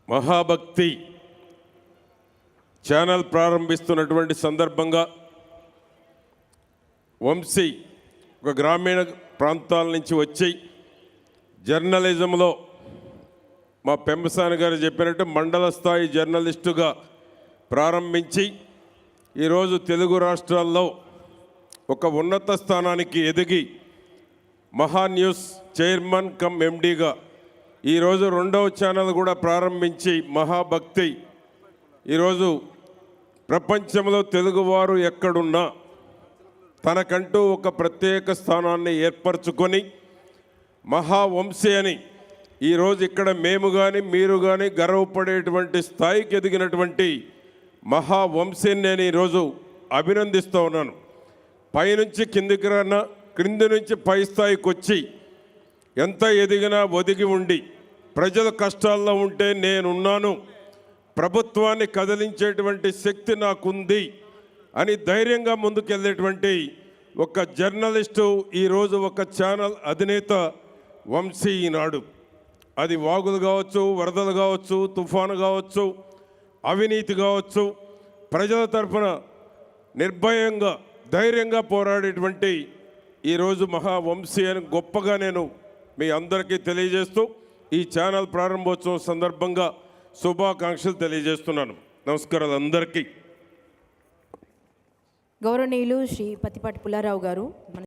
మహాభక్తి channel ప్రారంభిస్తున్నటువంటి సందర్భంగా వంశీ ఒక గ్రామీణ ప్రాంతాల నుంచి వచ్చి జర్నలిజంలో మా పెంపసాని గారు చెప్పినట్టు మండల స్థాయి జర్నలిస్టుగా ప్రారంభించి ఈరోజు తెలుగు రాష్ట్రాల్లో ఒక ఉన్నత స్థానానికి ఎదిగి మహా న్యూస్ చైర్మన్ కమ్ ఎండీగా ఈరోజు 2వ ఛానల్ కూడా ప్రారంభించి మహాభక్తి ఈరోజు ప్రపంచంలో తెలుగువారు ఎక్కడున్నా తనకంటూ ఒక ప్రత్యేక స్థానాన్ని ఏర్పరచుకొని మహావంశీ అని ఈరోజు ఇక్కడ మేము కానీ మీరు కానీ గర్వపడేటువంటి స్థాయికి ఎదిగినటువంటి మహావంశీని నేను ఈరోజు అభినందిస్తూ ఉన్నాను. పైనుంచి కిందికి రానా క్రింది నుంచి పై స్థాయికి వచ్చి ఎంత ఎదిగినా ఒదిగి ఉండి ప్రజల కష్టాల్లో ఉంటే నేనున్నాను, ప్రభుత్వాన్ని కదిలించేటువంటి శక్తి నాకుంది అని ధైర్యంగా ముందుకెళ్ళేటువంటి ఒక జర్నలిస్టు ఈరోజు ఒక ఛానల్ అధినేత వంశీ ఈనాడు. అది వాగులు కావచ్చు, వరదలు కావచ్చు, తుఫాను కావచ్చు, అవినీతి కావచ్చు, ప్రజల తరఫున నిర్భయంగా ధైర్యంగా పోరాడేటువంటి ఈరోజు మహావంశీ అని గొప్పగా నేను మీ అందరికీ తెలియజేస్తూ ఈ ఛానల్ ప్రారంభోత్సవం సందర్భంగా శుభాకాంక్షలు తెలియజేస్తున్నాను. నమస్కారాలు అందరికీ. గౌరవనీయులు శ్రీ పత్తిపాటి పుల్లారావు గారు.